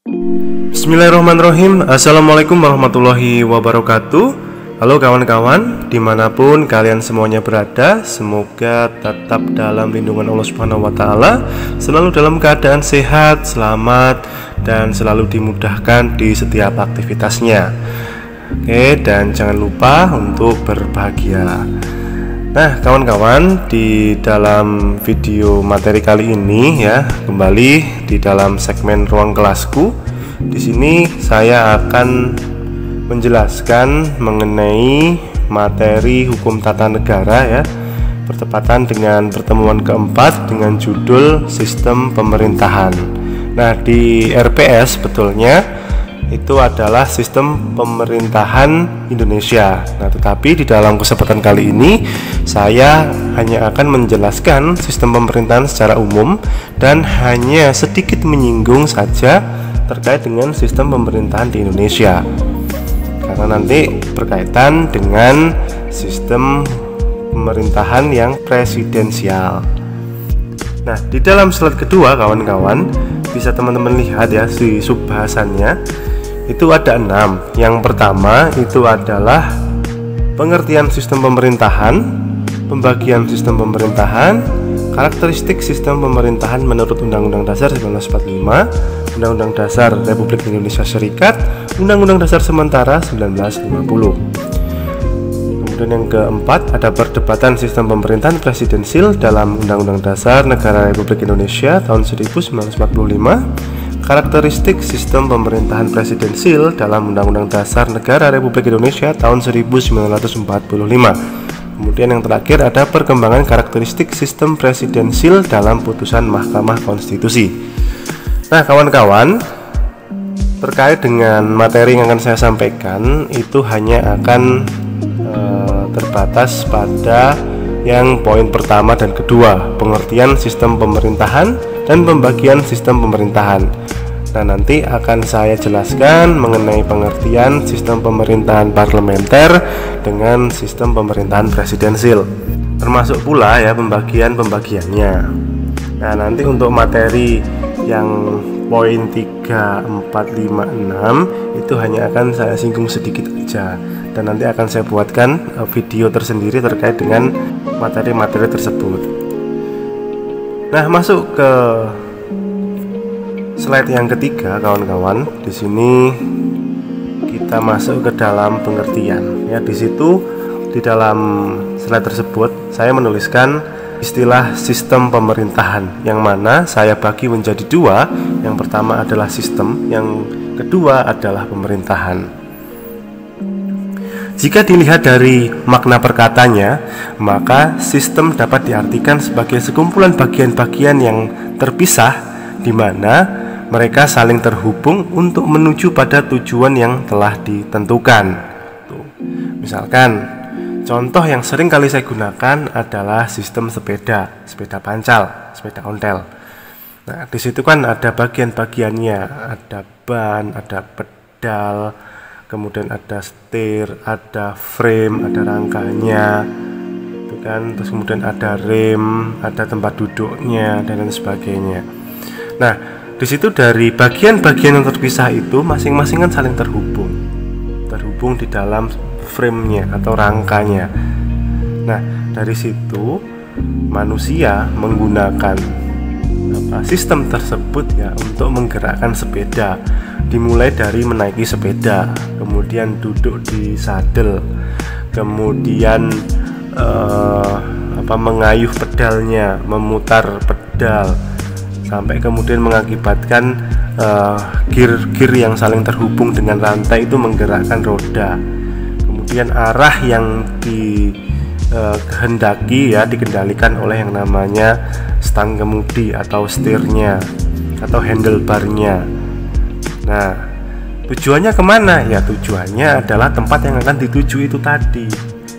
Bismillahirrahmanirrahim. Assalamualaikum warahmatullahi wabarakatuh. Halo kawan-kawan, dimanapun kalian semuanya berada, semoga tetap dalam lindungan Allah Subhanahu wa Ta'ala, selalu dalam keadaan sehat, selamat, dan selalu dimudahkan di setiap aktivitasnya. Oke, dan jangan lupa untuk berbahagia. Nah, kawan-kawan, di dalam video materi kali ini ya, kembali di dalam segmen ruang kelasku. Di sini saya akan menjelaskan mengenai materi hukum tata negara ya, bertepatan dengan pertemuan keempat dengan judul sistem pemerintahan. Nah, di RPS sebetulnya itu adalah sistem pemerintahan Indonesia. Nah, tetapi di dalam kesempatan kali ini saya hanya akan menjelaskan sistem pemerintahan secara umum dan hanya sedikit menyinggung saja terkait dengan sistem pemerintahan di Indonesia, karena nanti berkaitan dengan sistem pemerintahan yang presidensial. Nah, di dalam slide kedua kawan-kawan bisa teman-teman lihat ya, di subbahasannya itu ada 6. Yang pertama itu adalah pengertian sistem pemerintahan, pembagian sistem pemerintahan, karakteristik sistem pemerintahan menurut Undang-Undang Dasar 1945, Undang-Undang Dasar Republik Indonesia Serikat, Undang-Undang Dasar Sementara 1950. Kemudian yang keempat ada perdebatan sistem pemerintahan presidensil dalam Undang-Undang Dasar Negara Republik Indonesia tahun 1945, karakteristik sistem pemerintahan presidensil dalam Undang-Undang Dasar Negara Republik Indonesia tahun 1945. Kemudian yang terakhir ada perkembangan karakteristik sistem presidensil dalam putusan Mahkamah Konstitusi. Nah, kawan-kawan, terkait dengan materi yang akan saya sampaikan itu hanya akan terbatas pada yang poin pertama dan kedua, pengertian sistem pemerintahan dan pembagian sistem pemerintahan. Nah, nanti akan saya jelaskan mengenai pengertian sistem pemerintahan parlementer dengan sistem pemerintahan presidensil, termasuk pula ya pembagiannya. Nah, nanti untuk materi yang poin 3, 4, 5, 6 itu hanya akan saya singgung sedikit aja, dan nanti akan saya buatkan video tersendiri terkait dengan materi-materi tersebut. Nah, masuk ke slide yang ketiga kawan-kawan. Di sini kita masuk ke dalam pengertian ya. Di situ di dalam slide tersebut saya menuliskan istilah sistem pemerintahan, yang mana saya bagi menjadi 2. Yang pertama adalah sistem, yang kedua adalah pemerintahan. Jika dilihat dari makna perkatanya, maka sistem dapat diartikan sebagai sekumpulan bagian-bagian yang terpisah di mana mereka saling terhubung untuk menuju pada tujuan yang telah ditentukan. Misalkan, contoh yang sering kali saya gunakan adalah sistem sepeda pancal, sepeda ontel. Nah, di situ kan ada bagian-bagiannya, ada ban, ada pedal, kemudian ada setir, ada frame, ada rangkanya, itu kan. Terus kemudian ada rem, ada tempat duduknya, dan lain sebagainya. Nah, di situ dari bagian-bagian yang terpisah itu masing-masing kan saling terhubung di dalam frame-nya atau rangkanya. Nah, dari situ manusia menggunakan sistem tersebut ya untuk menggerakkan sepeda, dimulai dari menaiki sepeda, kemudian duduk di sadel, kemudian mengayuh pedalnya, memutar pedal, sampai kemudian mengakibatkan gear yang saling terhubung dengan rantai itu menggerakkan roda. Kemudian arah yang dikehendaki ya dikendalikan oleh yang namanya stang kemudi atau setirnya atau handlebarnya. Nah, tujuannya kemana? Ya, tujuannya adalah tempat yang akan dituju itu tadi.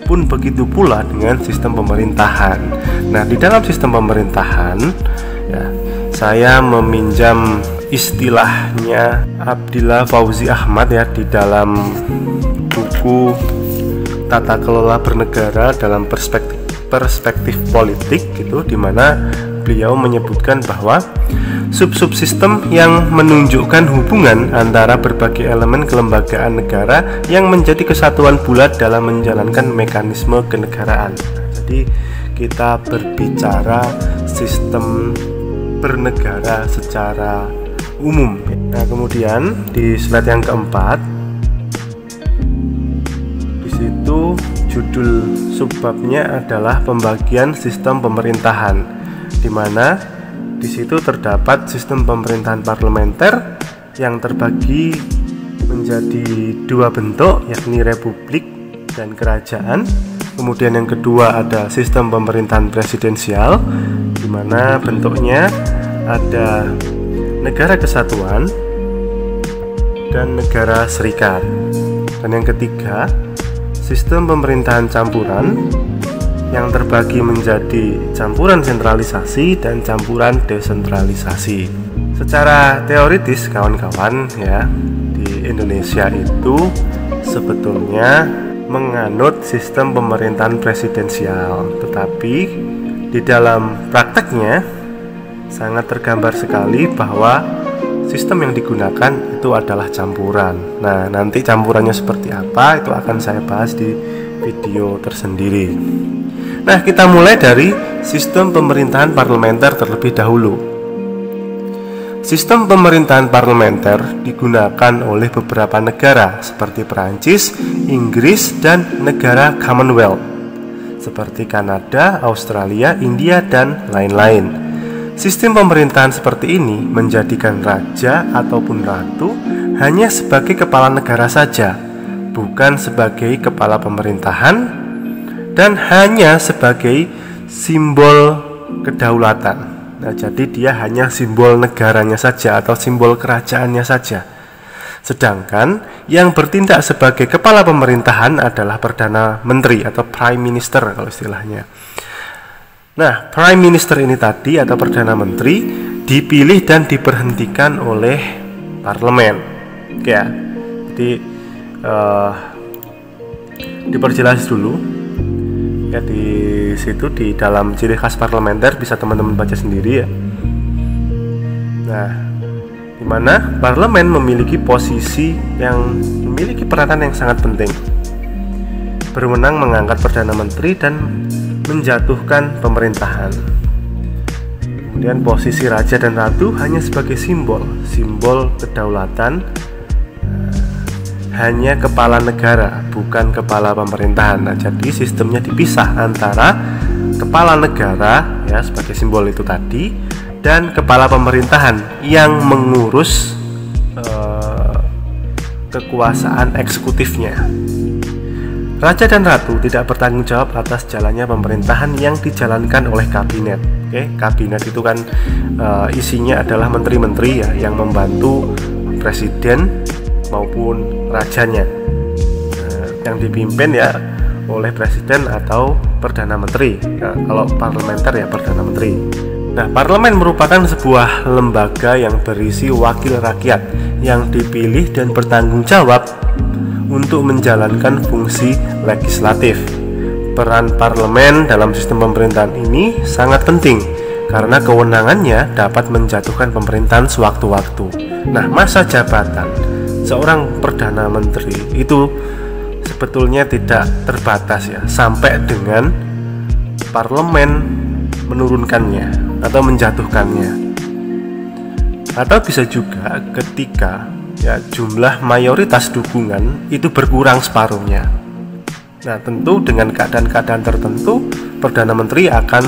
Pun begitu pula dengan sistem pemerintahan. Nah, di dalam sistem pemerintahan ya, saya meminjam istilahnya Abdillah Fauzi Ahmad ya di dalam buku Tata Kelola Bernegara dalam Perspektif Politik gitu, dimana beliau menyebutkan bahwa sub-subsistem yang menunjukkan hubungan antara berbagai elemen kelembagaan negara yang menjadi kesatuan bulat dalam menjalankan mekanisme kenegaraan. Jadi kita berbicara sistem bernegara secara umum. Nah, kemudian di slide yang keempat, di situ judul subbabnya adalah pembagian sistem pemerintahan, di mana di situ terdapat sistem pemerintahan parlementer yang terbagi menjadi dua bentuk, yakni republik dan kerajaan. Kemudian yang kedua ada sistem pemerintahan presidensial, di mana bentuknya ada negara kesatuan dan negara serikat. Dan yang ketiga, sistem pemerintahan campuran yang terbagi menjadi campuran sentralisasi dan campuran desentralisasi. Secara teoritis kawan-kawan ya, di Indonesia itu sebetulnya menganut sistem pemerintahan presidensial, tetapi di dalam prakteknya sangat tergambar sekali bahwa sistem yang digunakan itu adalah campuran. Nah, nanti campurannya seperti apa itu akan saya bahas di video tersendiri. Nah, kita mulai dari sistem pemerintahan parlementer terlebih dahulu. Sistem pemerintahan parlementer digunakan oleh beberapa negara seperti Perancis, Inggris, dan negara Commonwealth seperti Kanada, Australia, India, dan lain-lain. Sistem pemerintahan seperti ini menjadikan raja ataupun ratu hanya sebagai kepala negara saja, bukan sebagai kepala pemerintahan, dan hanya sebagai simbol kedaulatan. Nah, jadi dia hanya simbol negaranya saja atau simbol kerajaannya saja. Sedangkan yang bertindak sebagai kepala pemerintahan adalah Perdana Menteri atau Prime Minister kalau istilahnya. Nah, Prime Minister ini tadi atau Perdana Menteri dipilih dan diberhentikan oleh parlemen. Oke ya, jadi diperjelas dulu. Ya, di situ di dalam ciri khas parlementer bisa teman-teman baca sendiri ya. Nah, di mana parlemen memiliki posisi yang memiliki peranan yang sangat penting, berwenang mengangkat perdana menteri dan menjatuhkan pemerintahan. Kemudian posisi raja dan ratu hanya sebagai simbol kedaulatan, hanya kepala negara, bukan kepala pemerintahan. Nah, jadi sistemnya dipisah antara kepala negara ya sebagai simbol itu tadi dan kepala pemerintahan yang mengurus kekuasaan eksekutifnya. Raja dan ratu tidak bertanggung jawab atas jalannya pemerintahan yang dijalankan oleh kabinet. Oke, kabinet itu kan isinya adalah menteri-menteri ya yang membantu presiden maupun rajanya, yang dipimpin ya oleh presiden atau perdana menteri. Nah, kalau parlementer ya perdana menteri. Nah, parlemen merupakan sebuah lembaga yang berisi wakil rakyat yang dipilih dan bertanggung jawab untuk menjalankan fungsi legislatif. Peran parlemen dalam sistem pemerintahan ini sangat penting karena kewenangannya dapat menjatuhkan pemerintahan sewaktu-waktu. Nah, masa jabatan seorang perdana menteri itu sebetulnya tidak terbatas ya sampai dengan parlemen menurunkannya atau menjatuhkannya, atau bisa juga ketika ya jumlah mayoritas dukungan itu berkurang separuhnya. Nah, tentu dengan keadaan-keadaan tertentu perdana menteri akan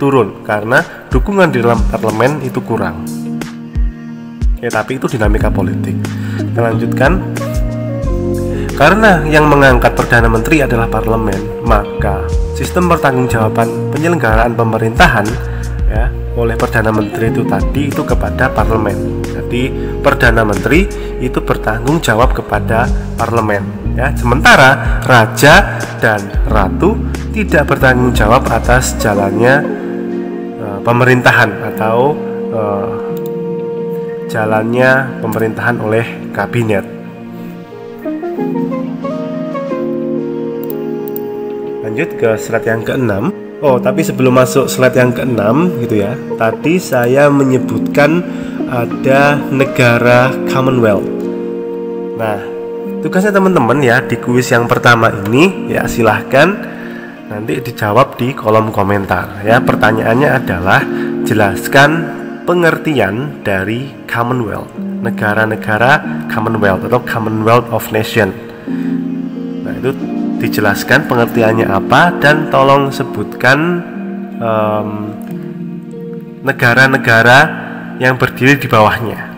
turun karena dukungan di dalam parlemen itu kurang. Ya, tapi itu dinamika politik. Kita lanjutkan. Karena yang mengangkat perdana menteri adalah parlemen, maka sistem pertanggungjawaban penyelenggaraan pemerintahan ya oleh perdana menteri itu tadi itu kepada parlemen. Jadi perdana menteri itu bertanggung jawab kepada parlemen ya. Sementara raja dan ratu tidak bertanggung jawab atas jalannya pemerintahan atau jalannya pemerintahan oleh kabinet. Lanjut ke slide yang ke-6. Oh, tapi sebelum masuk slide yang ke-6 gitu ya. Tadi saya menyebutkan ada negara Commonwealth. Nah, tugasnya teman-teman ya di kuis yang pertama ini ya silahkan nanti dijawab di kolom komentar ya. Pertanyaannya adalah jelaskan pengertian dari Commonwealth, negara-negara Commonwealth atau Commonwealth of Nation. Nah, itu dijelaskan pengertiannya apa dan tolong sebutkan negara-negara yang berdiri di bawahnya.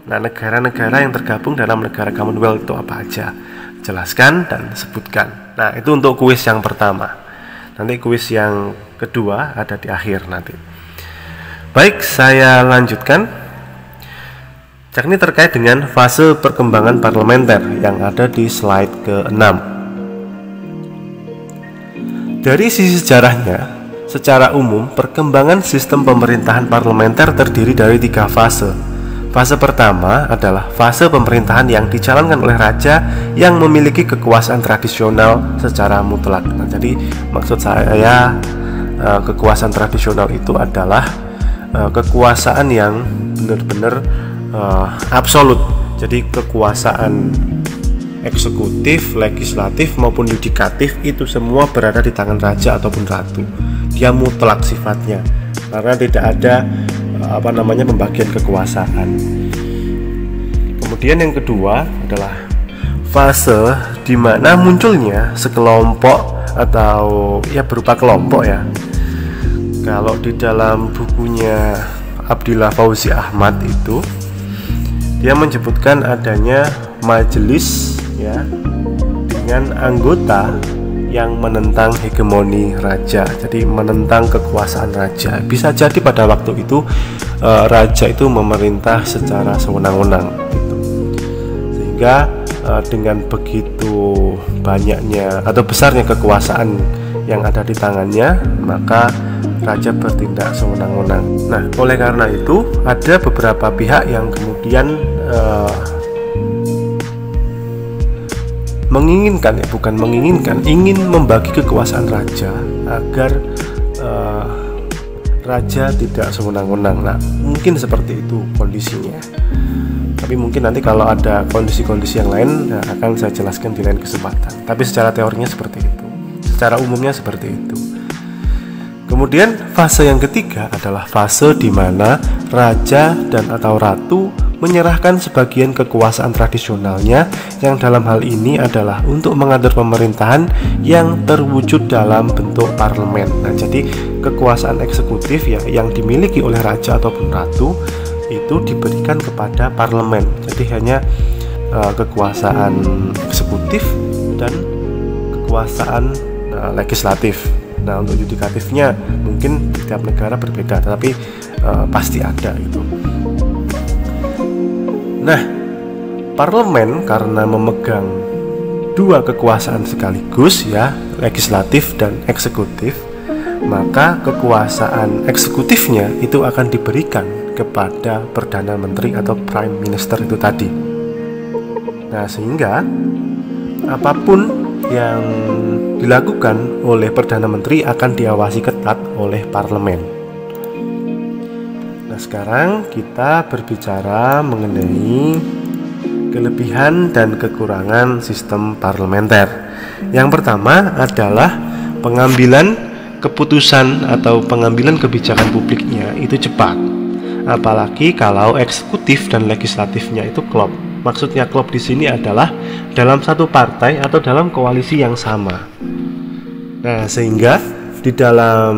Nah, negara-negara yang tergabung dalam negara Commonwealth itu apa aja? Jelaskan dan sebutkan. Nah, itu untuk kuis yang pertama. Nanti kuis yang kedua ada di akhir nanti. Baik, saya lanjutkan. Ini terkait dengan fase perkembangan parlementer yang ada di slide ke-6. Dari sisi sejarahnya, secara umum perkembangan sistem pemerintahan parlementer terdiri dari 3 fase. Fase pertama adalah fase pemerintahan yang dijalankan oleh raja yang memiliki kekuasaan tradisional secara mutlak. Nah, jadi maksud saya kekuasaan tradisional itu adalah kekuasaan yang benar-benar absolut. Jadi kekuasaan eksekutif, legislatif maupun yudikatif itu semua berada di tangan raja ataupun ratu. Dia mutlak sifatnya karena tidak ada pembagian kekuasaan. Kemudian yang kedua adalah fase di mana munculnya sekelompok atau ya berupa kelompok ya. Kalau di dalam bukunya Abdillah Fauzi Ahmad itu dia menyebutkan adanya majelis ya dengan anggota yang menentang hegemoni raja, jadi menentang kekuasaan raja. Bisa jadi pada waktu itu raja itu memerintah secara sewenang-wenang gitu. Sehingga dengan begitu banyaknya atau besarnya kekuasaan yang ada di tangannya, maka raja bertindak sewenang-wenang. Nah, oleh karena itu ada beberapa pihak yang kemudian ingin membagi kekuasaan raja agar raja tidak sewenang-wenang. Nah, mungkin seperti itu kondisinya. Tapi mungkin nanti kalau ada kondisi-kondisi yang lain akan saya jelaskan di lain kesempatan. Tapi secara teorinya seperti itu. Secara umumnya seperti itu. Kemudian fase yang ketiga adalah fase di mana raja dan atau ratu menyerahkan sebagian kekuasaan tradisionalnya yang dalam hal ini adalah untuk mengatur pemerintahan yang terwujud dalam bentuk parlemen. Nah, jadi kekuasaan eksekutif ya yang dimiliki oleh raja ataupun ratu itu diberikan kepada parlemen. Jadi hanya kekuasaan eksekutif dan kekuasaan legislatif. Nah, untuk yudikatifnya mungkin setiap negara berbeda, tapi pasti ada gitu. Nah, parlemen karena memegang 2 kekuasaan sekaligus ya, legislatif dan eksekutif, maka kekuasaan eksekutifnya itu akan diberikan kepada Perdana Menteri atau Prime Minister itu tadi. Nah, sehingga apapun yang dilakukan oleh Perdana Menteri akan diawasi ketat oleh parlemen. Nah, sekarang kita berbicara mengenai kelebihan dan kekurangan sistem parlementer. Yang pertama adalah pengambilan keputusan atau pengambilan kebijakan publiknya itu cepat. Apalagi kalau eksekutif dan legislatifnya itu klop. Maksudnya klop di sini adalah dalam satu partai atau dalam koalisi yang sama. Nah, sehingga di dalam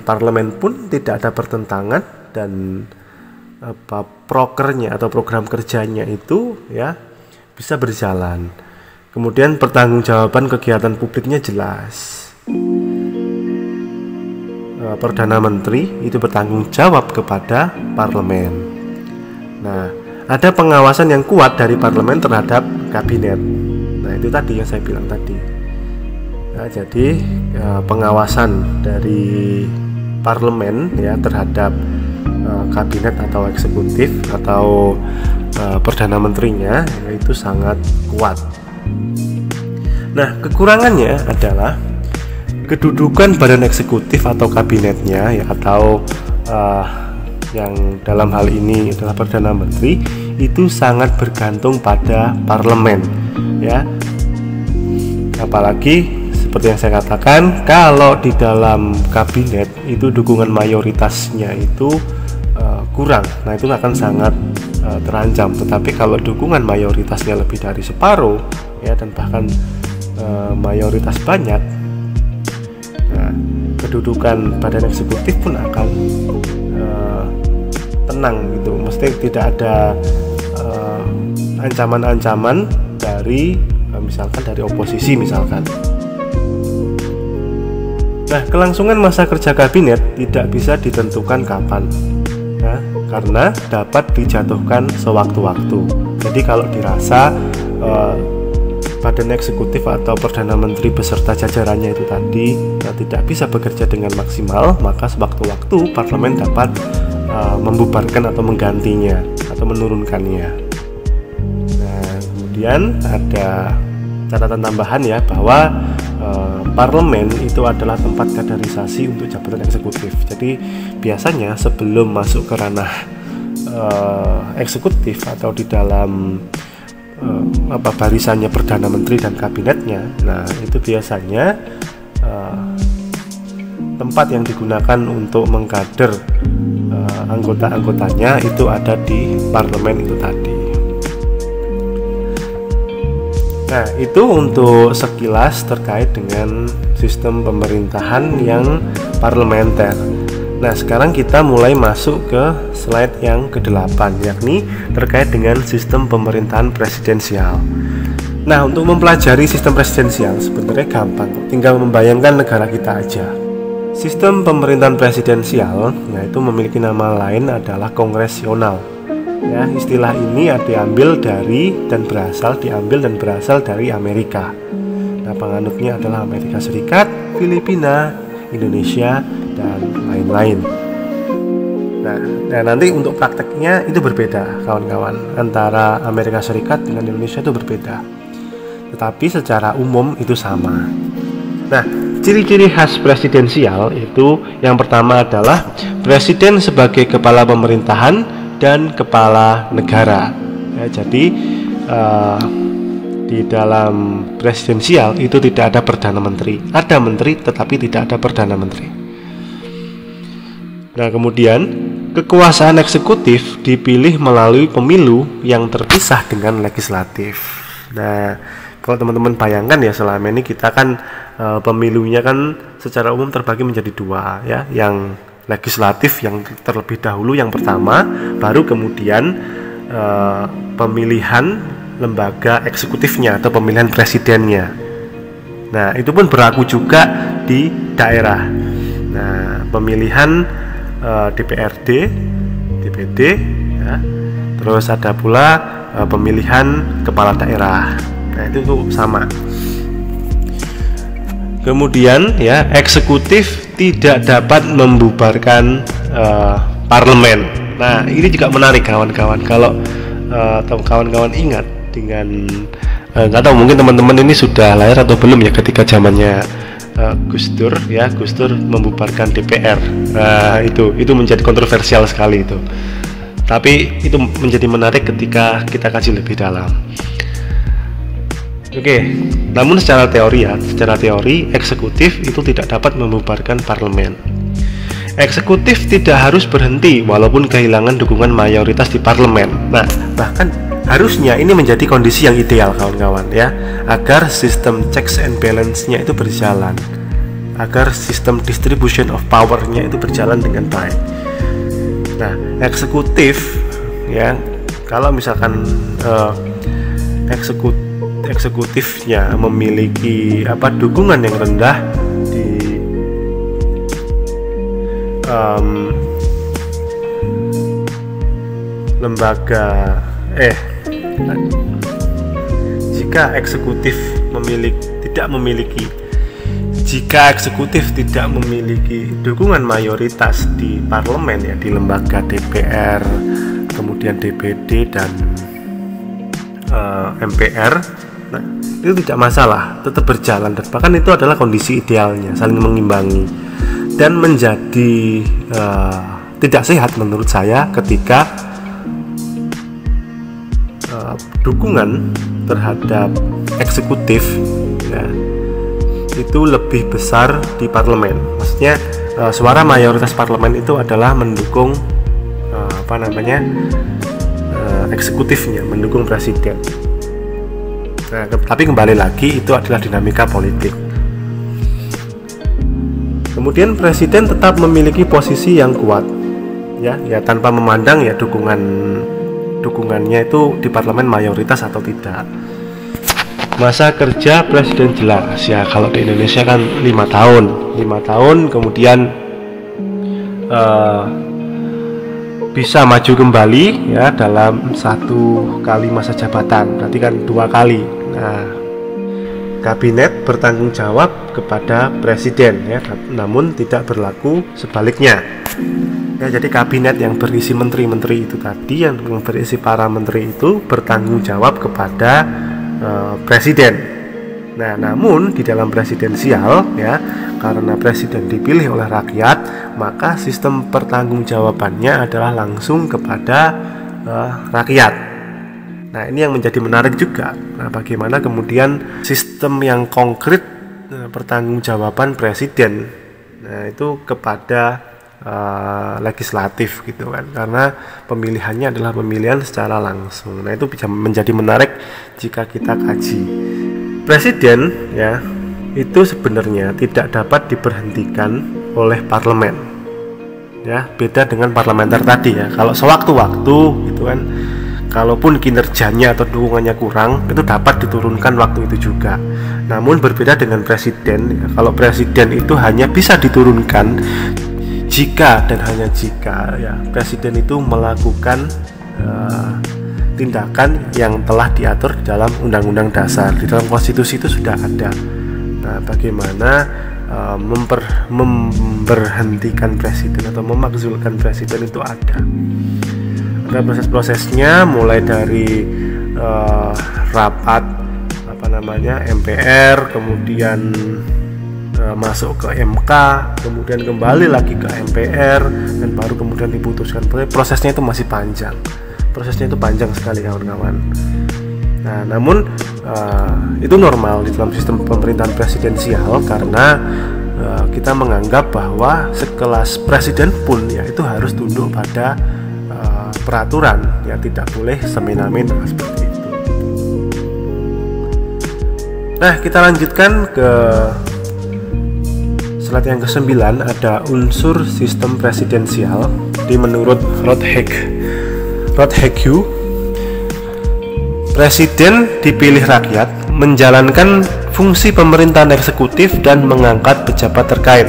parlemen pun tidak ada pertentangan dan prokernya atau program kerjanya itu ya bisa berjalan. Kemudian pertanggungjawaban kegiatan publiknya jelas. Perdana Menteri itu bertanggung jawab kepada parlemen. Nah, ada pengawasan yang kuat dari parlemen terhadap kabinet. Nah, itu tadi yang saya bilang tadi. Nah, jadi pengawasan dari parlemen ya terhadap kabinet atau eksekutif atau perdana menterinya itu sangat kuat. Nah, kekurangannya adalah kedudukan badan eksekutif atau kabinetnya ya, atau yang dalam hal ini adalah Perdana Menteri, itu sangat bergantung pada parlemen ya. Apalagi seperti yang saya katakan, kalau di dalam kabinet itu dukungan mayoritasnya itu kurang, nah itu akan sangat terancam. Tetapi kalau dukungan mayoritasnya lebih dari separuh ya, dan bahkan mayoritas banyak, nah, kedudukan badan eksekutif pun akan tenang gitu. Mesti tidak ada ancaman-ancaman dari misalkan dari oposisi misalkan. Nah, kelangsungan masa kerja kabinet tidak bisa ditentukan kapan ya, karena dapat dijatuhkan sewaktu-waktu. Jadi kalau dirasa badan eksekutif atau Perdana Menteri beserta jajarannya itu tadi tidak bisa bekerja dengan maksimal, maka sewaktu-waktu parlemen dapat membubarkan atau menggantinya atau menurunkannya. Nah, kemudian ada catatan tambahan ya, bahwa parlemen itu adalah tempat kaderisasi untuk jabatan eksekutif. Jadi biasanya sebelum masuk ke ranah eksekutif atau di dalam barisannya Perdana Menteri dan kabinetnya, nah itu biasanya tempat yang digunakan untuk mengkader anggota-anggotanya itu ada di parlemen itu tadi. Nah, itu untuk sekilas terkait dengan sistem pemerintahan yang parlementer. Nah, sekarang kita mulai masuk ke slide yang ke-8, yakni terkait dengan sistem pemerintahan presidensial. Nah, untuk mempelajari sistem presidensial sebenarnya gampang, tinggal membayangkan negara kita aja. Sistem pemerintahan presidensial, yaitu memiliki nama lain adalah kongresional. Ya, istilah ini diambil dan berasal dari Amerika. Nah, penganutnya adalah Amerika Serikat, Filipina, Indonesia, dan lain-lain. Nah, nanti untuk prakteknya itu berbeda, kawan-kawan. Antara Amerika Serikat dengan Indonesia itu berbeda, tetapi secara umum itu sama. Nah, ciri-ciri khas presidensial itu yang pertama adalah presiden sebagai kepala pemerintahan dan kepala negara ya. Jadi di dalam presidensial itu tidak ada perdana menteri, ada menteri tetapi tidak ada perdana menteri. Nah, kemudian kekuasaan eksekutif dipilih melalui pemilu yang terpisah dengan legislatif. Nah, kalau teman-teman bayangkan ya, selama ini kita kan pemilunya kan secara umum terbagi menjadi dua ya, yang legislatif yang terlebih dahulu yang pertama, baru kemudian pemilihan lembaga eksekutifnya atau pemilihan presidennya. Nah, itu pun berlaku juga di daerah. Nah, pemilihan DPRD, DPD ya. Terus ada pula pemilihan kepala daerah. Nah, itu sama. Kemudian ya, eksekutif tidak dapat membubarkan parlemen. Nah, ini juga menarik kawan-kawan. Kalau kawan-kawan ingat dengan nggak tahu, mungkin teman-teman ini sudah lahir atau belum ya ketika zamannya Gus Dur ya, Gus Dur membubarkan DPR. Nah, itu menjadi kontroversial sekali itu. Tapi itu menjadi menarik ketika kita kaji lebih dalam. Oke, namun secara teori eksekutif itu tidak dapat membubarkan parlemen. Eksekutif tidak harus berhenti walaupun kehilangan dukungan mayoritas di parlemen. Nah, bahkan harusnya ini menjadi kondisi yang ideal kawan-kawan ya, agar sistem checks and balance-nya itu berjalan, agar sistem distribution of power-nya itu berjalan dengan baik. Nah, eksekutif ya, kalau misalkan eksekutifnya memiliki dukungan yang rendah di lembaga jika eksekutif tidak memiliki dukungan mayoritas di parlemen ya, di lembaga DPR, kemudian DPD dan MPR Nah, itu tidak masalah, tetap berjalan, dan bahkan itu adalah kondisi idealnya, saling mengimbangi. Dan menjadi tidak sehat menurut saya ketika dukungan terhadap eksekutif ya, itu lebih besar di parlemen. Maksudnya suara mayoritas parlemen itu adalah mendukung eksekutifnya, mendukung presiden. Nah, tapi kembali lagi itu adalah dinamika politik. Kemudian presiden tetap memiliki posisi yang kuat, ya tanpa memandang ya dukungannya itu di parlemen mayoritas atau tidak. Masa kerja presiden jelas ya, kalau di Indonesia kan 5 tahun, kemudian bisa maju kembali ya dalam 1 kali masa jabatan, berarti kan 2 kali. Nah, kabinet bertanggung jawab kepada presiden ya, namun tidak berlaku sebaliknya. Ya, jadi kabinet yang berisi menteri-menteri itu tadi, yang berisi para menteri itu bertanggung jawab kepada presiden. Nah, namun di dalam presidensial ya, karena presiden dipilih oleh rakyat, maka sistem pertanggungjawabannya adalah langsung kepada rakyat. Nah, ini yang menjadi menarik juga. Nah, bagaimana kemudian sistem yang konkret pertanggungjawaban presiden, nah itu kepada legislatif gitu kan, karena pemilihannya adalah pemilihan secara langsung. Nah, itu bisa menjadi menarik jika kita kaji. Presiden ya itu sebenarnya tidak dapat diberhentikan oleh parlemen ya, beda dengan parlementer tadi ya. Kalau sewaktu-waktu gitu kan, kalaupun kinerjanya atau dukungannya kurang, itu dapat diturunkan waktu itu juga. Namun berbeda dengan presiden ya, kalau presiden itu hanya bisa diturunkan jika dan hanya jika ya presiden itu melakukan tindakan yang telah diatur dalam Undang-Undang Dasar. Di dalam konstitusi itu sudah ada. Nah, bagaimana memberhentikan presiden atau memakzulkan presiden itu ada. Ada proses-prosesnya, mulai dari rapat MPR, kemudian masuk ke MK, kemudian kembali lagi ke MPR, dan baru kemudian diputuskan. Prosesnya itu masih panjang. Prosesnya itu panjang sekali kawan-kawan. Nah, namun itu normal di dalam sistem pemerintahan presidensial, karena kita menganggap bahwa sekelas presiden pun ya itu harus tunduk pada peraturan, ya tidak boleh semena-mena seperti itu. Nah, kita lanjutkan ke slide yang ke-9, ada unsur sistem presidensial. Di menurut Rothheck, presiden dipilih rakyat, menjalankan fungsi pemerintahan eksekutif dan mengangkat pejabat terkait.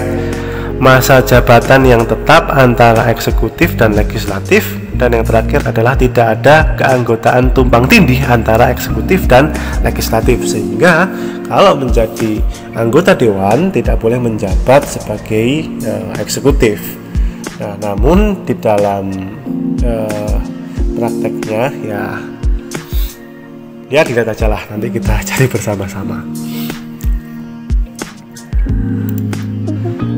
Masa jabatan yang tetap antara eksekutif dan legislatif, dan yang terakhir adalah tidak ada keanggotaan tumpang tindih antara eksekutif dan legislatif, sehingga kalau menjadi anggota dewan tidak boleh menjabat sebagai eksekutif. Nah, namun di dalam prakteknya ya dilihat aja lah, nanti kita cari bersama-sama.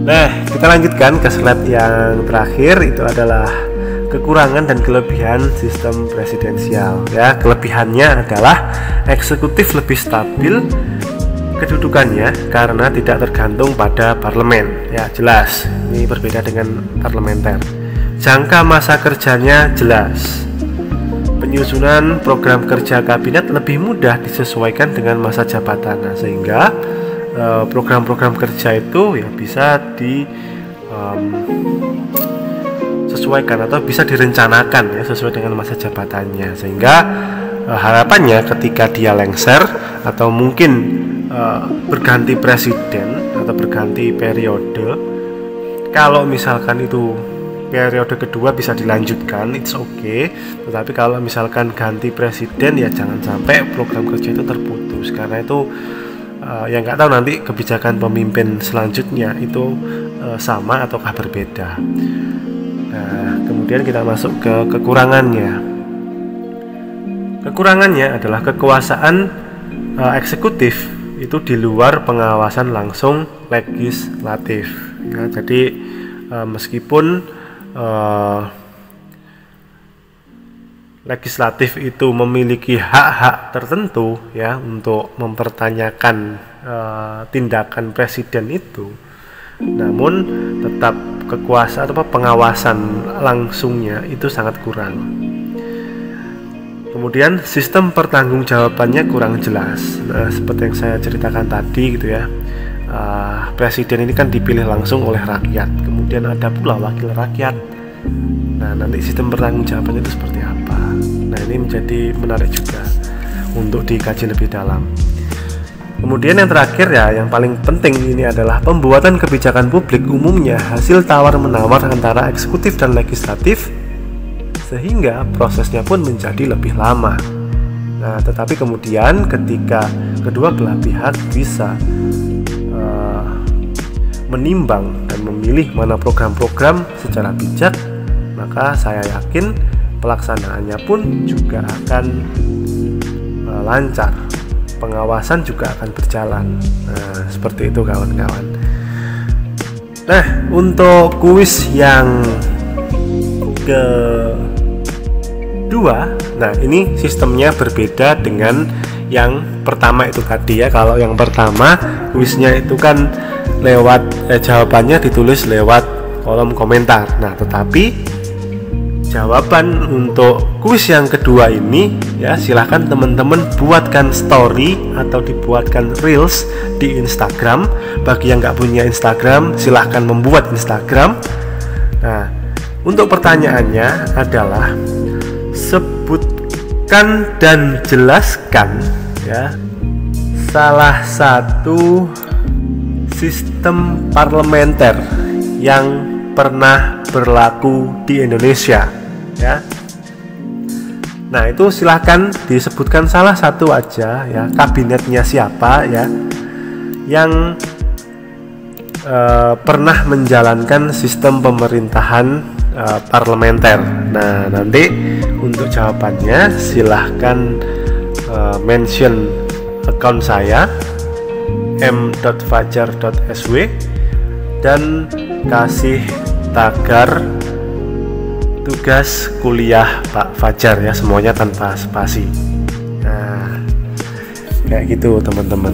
Nah, kita lanjutkan ke slide yang terakhir, itu adalah kekurangan dan kelebihan sistem presidensial ya. Kelebihannya adalah eksekutif lebih stabil kedudukannya karena tidak tergantung pada parlemen ya, jelas ini berbeda dengan parlementer. Jangka masa kerjanya jelas. Penyusunan program kerja kabinet lebih mudah disesuaikan dengan masa jabatan, nah, sehingga program-program kerja itu ya bisa disesuaikan atau bisa direncanakan ya sesuai dengan masa jabatannya, sehingga harapannya ketika dia lengser atau mungkin berganti presiden atau berganti periode, kalau misalkan itu periode kedua bisa dilanjutkan, it's okay. Tetapi kalau misalkan ganti presiden ya jangan sampai program kerja itu terputus, karena itu yang nggak tahu nanti kebijakan pemimpin selanjutnya itu sama ataukah berbeda. Nah, kemudian kita masuk ke kekurangannya. Kekurangannya adalah kekuasaan eksekutif itu di luar pengawasan langsung legislatif ya. Jadi meskipun legislatif itu memiliki hak-hak tertentu ya untuk mempertanyakan tindakan presiden itu, namun tetap kekuasaan atau pengawasan langsungnya itu sangat kurang. Kemudian sistem pertanggungjawabannya kurang jelas. Nah, seperti yang saya ceritakan tadi gitu ya, presiden ini kan dipilih langsung oleh rakyat, kemudian ada pula wakil rakyat. Nah, nanti sistem pertanggungjawabannya itu seperti apa? Nah, ini menjadi menarik juga untuk dikaji lebih dalam. Kemudian yang terakhir ya, yang paling penting ini adalah pembuatan kebijakan publik umumnya hasil tawar-menawar antara eksekutif dan legislatif, sehingga prosesnya pun menjadi lebih lama. Nah, tetapi kemudian ketika kedua belah pihak bisa menimbang dan memilih mana program-program secara bijak, maka saya yakin pelaksanaannya pun juga akan lancar, pengawasan juga akan berjalan. Nah, seperti itu kawan-kawan. Nah, untuk kuis yang kedua, nah ini sistemnya berbeda dengan yang pertama itu tadi ya. Kalau yang pertama kuisnya itu kan lewat jawabannya ditulis lewat kolom komentar. Nah, tetapi jawaban untuk kuis yang kedua ini ya, silahkan teman-teman buatkan story atau dibuatkan reels di Instagram. Bagi yang nggak punya Instagram, silahkan membuat Instagram. Nah, untuk pertanyaannya adalah sebutkan dan jelaskan ya salah satu sistem parlementer yang pernah berlaku di Indonesia ya. Nah, itu silahkan disebutkan salah satu aja ya, kabinetnya siapa ya yang pernah menjalankan sistem pemerintahan parlementer. Nah, nanti untuk jawabannya silahkan mention account saya m.fajar.sw dan kasih tagar tugas kuliah Pak Fajar ya, semuanya tanpa spasi. Nah, kayak gitu teman-teman.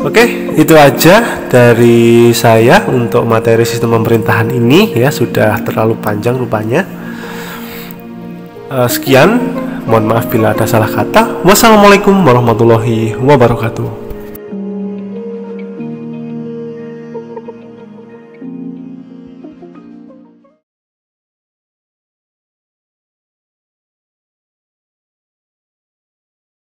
Oke, itu aja dari saya untuk materi sistem pemerintahan ini ya, sudah terlalu panjang rupanya. Sekian, mohon maaf bila ada salah kata. Wassalamualaikum warahmatullahi wabarakatuh.